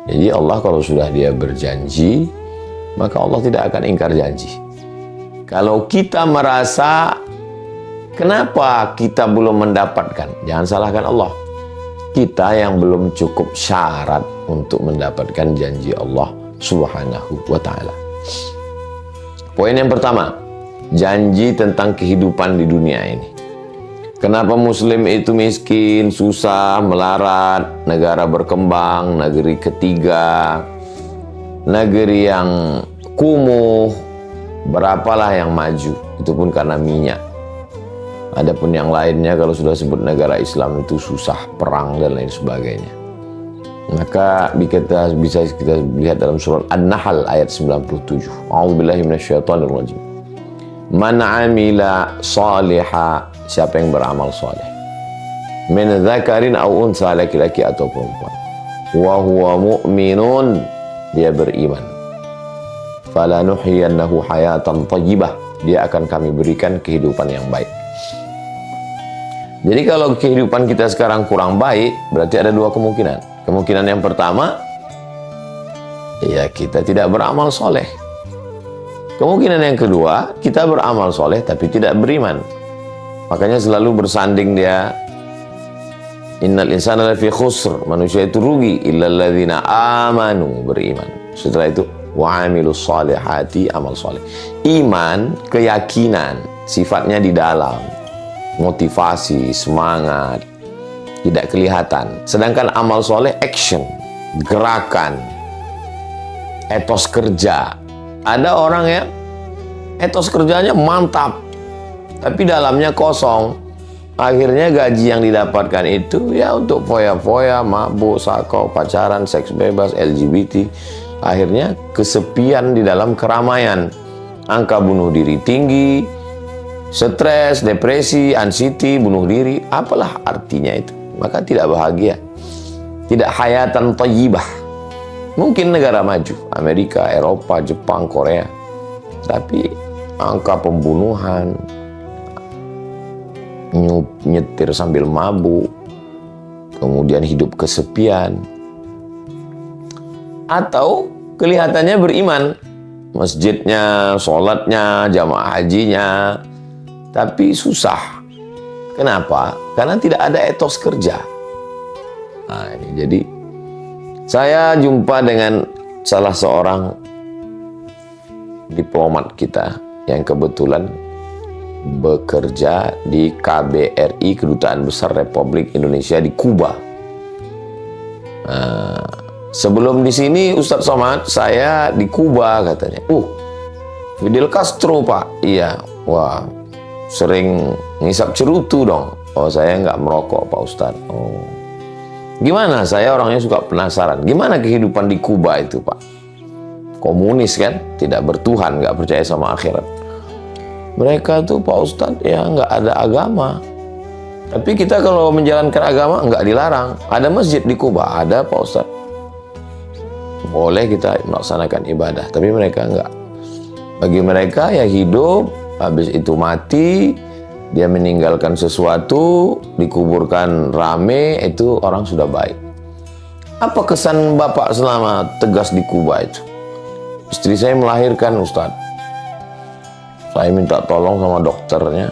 Jadi Allah kalau sudah dia berjanji, maka Allah tidak akan ingkar janji. Kalau kita merasa kenapa kita belum mendapatkan, jangan salahkan Allah. Kita yang belum cukup syarat untuk mendapatkan janji Allah Subhanahu wa ta'ala. Poin yang pertama, janji tentang kehidupan di dunia ini. Kenapa Muslim itu miskin, susah, melarat, negara berkembang, negeri ketiga, negeri yang kumuh, berapalah yang maju, itu pun karena minyak. Adapun yang lainnya kalau sudah sebut negara Islam itu susah, perang dan lain sebagainya. Maka kita bisa kita lihat dalam surat An-Nahl ayat 97. A'udzubillahi minasyaitonirrajim. Man 'amila shaliha, siapa yang beramal saleh, min dzakarin aw unsa, laki-laki atau perempuan, wa huwa mu'minun, dia beriman, falanuhyiyannahu hayatan thayyibah, dia akan kami berikan kehidupan yang baik. Jadi kalau kehidupan kita sekarang kurang baik, berarti ada dua kemungkinan. Kemungkinan yang pertama, ya kita tidak beramal soleh. Kemungkinan yang kedua, kita beramal soleh tapi tidak beriman. Makanya selalu bersanding dia, innal insana lafi khusr, manusia itu rugi, illal ladzina amanu, beriman. Setelah itu, wa amilus solihati, amal soleh. Iman, keyakinan, sifatnya di dalam, motivasi, semangat, tidak kelihatan. Sedangkan amal soleh, action, gerakan, etos kerja. Ada orang yang etos kerjanya mantap, tapi dalamnya kosong. Akhirnya gaji yang didapatkan itu ya untuk foya-foya, mabuk, sakau, pacaran, seks bebas, LGBT. Akhirnya kesepian di dalam keramaian. Angka bunuh diri tinggi, stres, depresi, anxiety, bunuh diri. Apalah artinya itu? Maka tidak bahagia. Tidak hayatan thayyibah. Mungkin negara maju, Amerika, Eropa, Jepang, Korea. Tapi angka pembunuhan, nyetir sambil mabuk, kemudian hidup kesepian, atau kelihatannya beriman, masjidnya, sholatnya, jamaah hajinya, tapi susah. Kenapa? Karena tidak ada etos kerja. Nah, ini jadi saya jumpa dengan salah seorang diplomat kita yang kebetulan bekerja di KBRI, Kedutaan Besar Republik Indonesia di Kuba. Sebelum di sini Ustadz Somad, saya di Kuba katanya. Fidel Castro Pak. Iya, wah sering ngisap cerutu dong. Oh saya nggak merokok Pak Ustadz. Oh gimana? Saya orangnya suka penasaran. Gimana kehidupan di Kuba itu Pak? Komunis kan, tidak bertuhan, nggak percaya sama akhirat. Mereka tuh Pak Ustadz ya nggak ada agama. Tapi kita kalau menjalankan agama nggak dilarang. Ada masjid di Kuba, ada Pak Ustadz. Boleh kita melaksanakan ibadah, tapi mereka nggak. Bagi mereka ya hidup, habis itu mati, dia meninggalkan sesuatu, dikuburkan rame, itu orang sudah baik. Apa kesan Bapak selama tegas di Kuba itu? Istri saya melahirkan Ustadz. Saya minta tolong sama dokternya.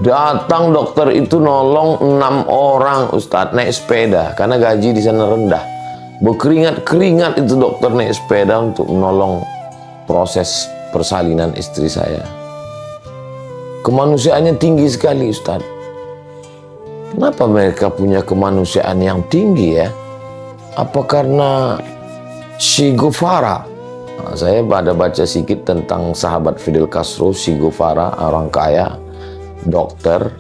Datang dokter itu nolong 6 orang Ustadz naik sepeda, karena gaji di sana rendah. Berkeringat-keringat itu dokter naik sepeda untuk menolong proses persalinan istri saya. Kemanusiaannya tinggi sekali Ustadz. Kenapa mereka punya kemanusiaan yang tinggi ya? Apa karena Che Guevara? Nah, saya ada baca sedikit tentang sahabat Fidel Castro, Che Guevara, orang kaya, dokter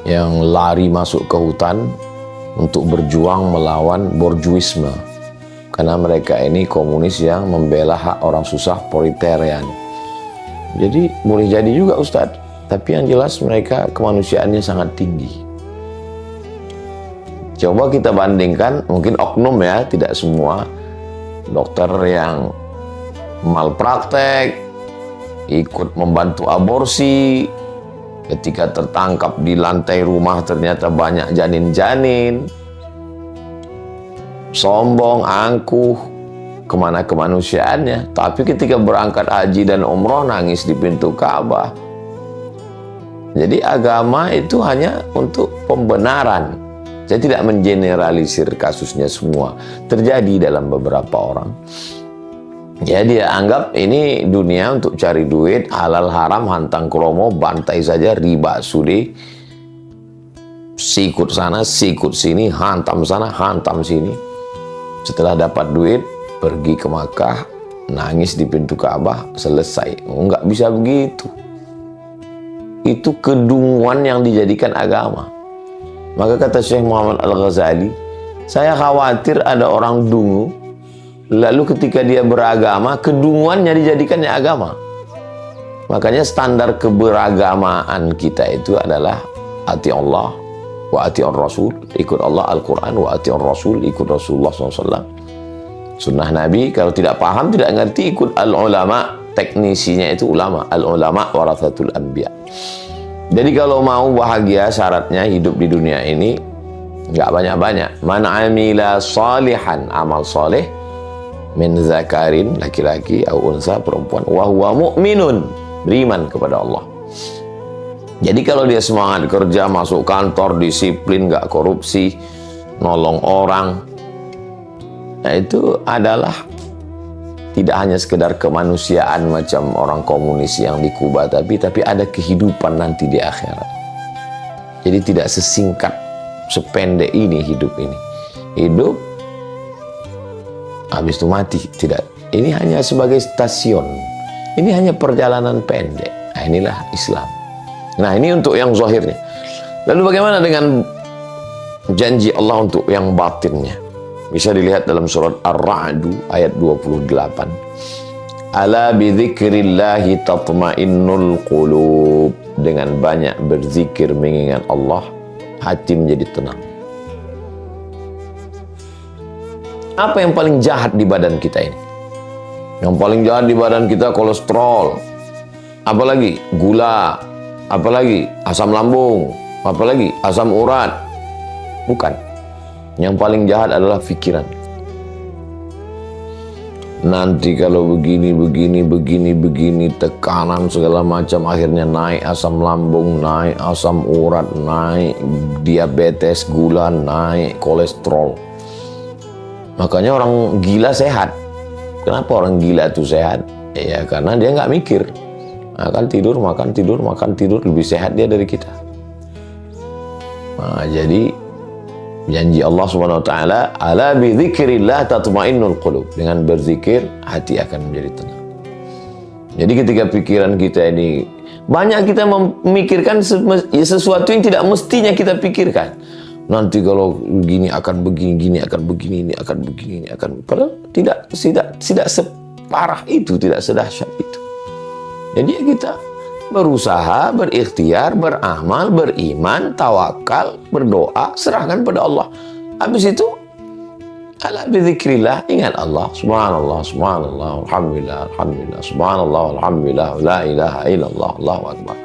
yang lari masuk ke hutan untuk berjuang melawan borjuisme. Karena mereka ini komunis yang membela hak orang susah, proletarian. Jadi boleh jadi juga Ustadz, tapi yang jelas mereka kemanusiaannya sangat tinggi. Coba kita bandingkan, mungkin oknum ya, tidak semua dokter yang malpraktek, ikut membantu aborsi, ketika tertangkap di lantai rumah ternyata banyak janin-janin. sombong, angkuh, kemana kemanusiaannya. Tapi ketika berangkat haji dan umroh nangis di pintu Ka'bah. Jadi agama itu hanya untuk pembenaran. Saya tidak mengeneralisir kasusnya semua. Terjadi dalam beberapa orang. Ya dia anggap ini dunia untuk cari duit, halal haram, hantang kromo, bantai saja, riba, sudi, sikut sana, sikut sini, hantam sana, hantam sini. Setelah dapat duit, pergi ke Makkah, nangis di pintu Ka'bah, selesai. Nggak bisa begitu. Itu kedunguan yang dijadikan agama. Maka kata Syekh Muhammad Al-Ghazali, saya khawatir ada orang dungu, lalu ketika dia beragama, kedunguannya dijadikannya agama. Makanya standar keberagamaan kita itu adalah ati Allah wa ati Rasul, ikut Allah Al-Quran, wa ati Rasul, ikut Rasulullah SAW. Sunnah Nabi, kalau tidak paham, tidak ngerti, ikut al-ulama. Teknisinya itu ulama. Al-ulama warathatul anbiya. Jadi kalau mau bahagia, syaratnya hidup di dunia ini nggak banyak-banyak. Man amila salihan, amal soleh, min zakarin, laki-laki, au unsa, perempuan, wa huwa mu'minun, beriman kepada Allah. Jadi kalau dia semangat kerja, masuk kantor, disiplin, nggak korupsi, nolong orang, nah itu adalah tidak hanya sekedar kemanusiaan macam orang komunis yang di Kuba, tapi ada kehidupan nanti di akhirat. Jadi tidak sesingkat, sependek ini hidup ini. Hidup habis itu mati, tidak. Ini hanya sebagai stasiun. Ini hanya perjalanan pendek. Nah, inilah Islam. Nah, ini untuk yang zahirnya. Lalu bagaimana dengan janji Allah untuk yang batinnya? Bisa dilihat dalam surat Ar-Ra'd ayat 28. Ala bidzikrillahi tatma'innul qulub. Dengan banyak berzikir mengingat Allah, hati menjadi tenang. Apa yang paling jahat di badan kita ini? Yang paling jahat di badan kita kolesterol. Apalagi gula. Apalagi asam lambung. Apalagi asam urat. Bukan. Yang paling jahat adalah pikiran. Nanti kalau begini, tekanan segala macam, akhirnya naik asam lambung, naik asam urat, naik diabetes, gula, naik kolesterol. Makanya orang gila sehat. Kenapa orang gila itu sehat? Ya karena dia nggak mikir. Makan tidur, lebih sehat dia dari kita. Nah, jadi janji Allah Subhanahu wa taala, ala bi dzikrillah tatmainnul qulub. Dengan berzikir hati akan menjadi tenang. Jadi ketika pikiran kita ini banyak, kita memikirkan sesuatu yang tidak mestinya kita pikirkan. Nanti kalau begini akan begini, gini akan begini, ini akan begini, ini akan, padahal tidak separah itu, tidak sedahsyat itu. Jadi kita berusaha, berikhtiar, beramal, beriman, tawakal, berdoa, serahkan pada Allah. Habis itu, ala bidzikrillah, ingat Allah. Subhanallah, subhanallah, alhamdulillah, alhamdulillah, subhanallah, alhamdulillah, la ilaha illallah, Allahu akbar.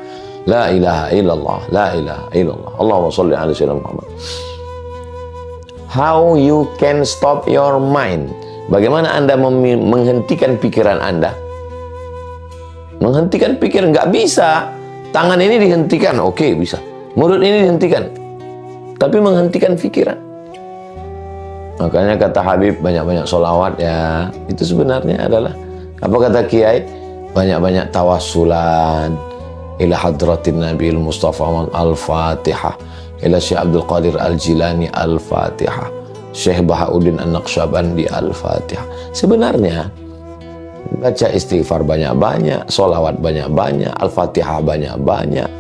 La ilaha illallah, la ilaha illallah. Allahumma sholli ala sayyidina Muhammad. How you can stop your mind? Bagaimana Anda menghentikan pikiran Anda? Menghentikan pikiran nggak bisa. Tangan ini dihentikan, oke, bisa. Mulut ini dihentikan, tapi menghentikan pikiran. Makanya kata Habib, banyak-banyak sholawat ya. Itu sebenarnya adalah apa kata Kiai? Banyak-banyak tawassulan ila hadratin Nabil Mustafa Al-Fatihah, ila Syekh Abdul Qadir Al-Jilani Al-Fatihah, Syekh Bahauddin An-Naqsyabandi Al-Fatihah. Sebenarnya baca istighfar banyak-banyak, sholawat banyak-banyak, Al-Fatihah banyak-banyak,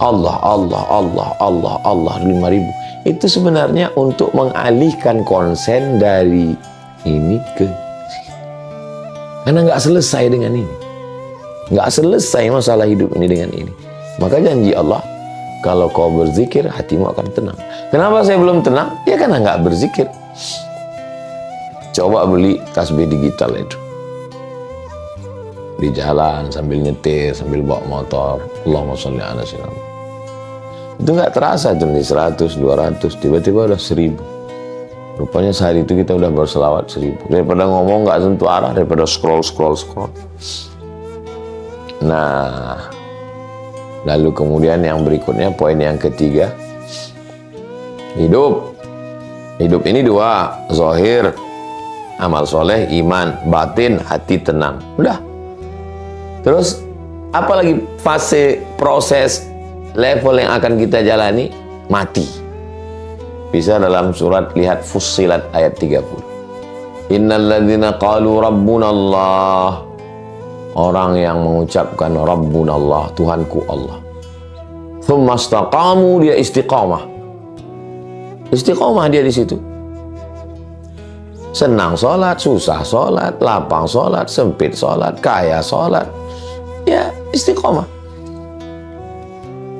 Allah, Allah, Allah, Allah, Allah 5.000. Itu sebenarnya untuk mengalihkan konsen dari ini ke sini. Karena nggak selesai dengan ini. Nggak selesai masalah hidup ini dengan ini. Maka janji Allah, kalau kau berzikir, hatimu akan tenang. Kenapa saya belum tenang? Ya karena nggak berzikir. Coba beli tasbih digital itu. Di jalan, sambil nyetir, sambil bawa motor. Allahumma sholli ala sayyidina. Itu nggak terasa tuh nih 100, 200, tiba-tiba udah 1000. Rupanya sehari itu kita udah berselawat 1000. Daripada ngomong nggak sentuh arah, daripada scroll. Nah, lalu kemudian yang berikutnya, poin yang ketiga, hidup ini dua, zahir, amal soleh, iman, batin, hati tenang. Udah. Terus, apalagi fase, proses, level yang akan kita jalani? Mati. Bisa dalam surat, lihat Fussilat ayat 30. Innalladzina qalu rabbunallah. Orang yang mengucapkan rabbunallah, Tuhanku Allah. Tsumma istaqamu, dia istiqamah. Istiqamah dia di situ. Senang sholat, susah sholat, lapang sholat, sempit sholat, kaya sholat. Ya, istiqamah.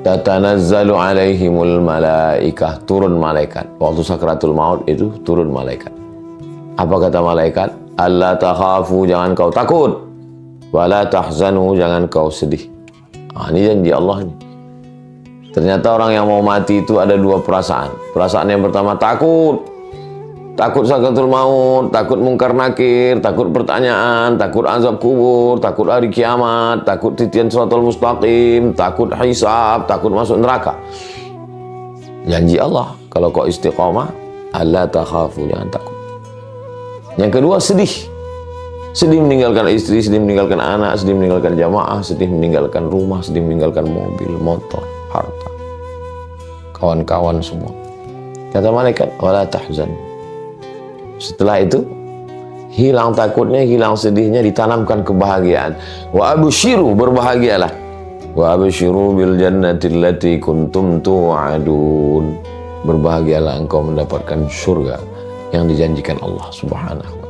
Tatanazzalu alaihimul malaikah, turun malaikat. Waktu sakratul maut itu turun malaikat. Apa kata malaikat? Alla takhafu, jangan kau takut. Wala tahzanu, jangan kau sedih. Ini janji Allah ini. Ternyata orang yang mau mati itu ada dua perasaan. Perasaan yang pertama takut. Takut sakratul maut, takut mungkar nakir, takut pertanyaan, takut azab kubur, takut hari kiamat, takut titian siratal mustaqim, takut hisab, takut masuk neraka. Janji Allah, kalau kau istiqamah, alla takhafu, jangan takut. Yang kedua, sedih. Sedih meninggalkan istri, sedih meninggalkan anak, sedih meninggalkan jamaah, sedih meninggalkan rumah, sedih meninggalkan mobil, motor, harta, kawan-kawan semua. Kata malaikat, wala tahzan. Setelah itu, hilang takutnya, hilang sedihnya, ditanamkan kebahagiaan. Wa absyiru, berbahagialah. Wa absyiru bil jannati allati kuntum tu'adun. Berbahagialah engkau mendapatkan surga yang dijanjikan Allah Subhanahu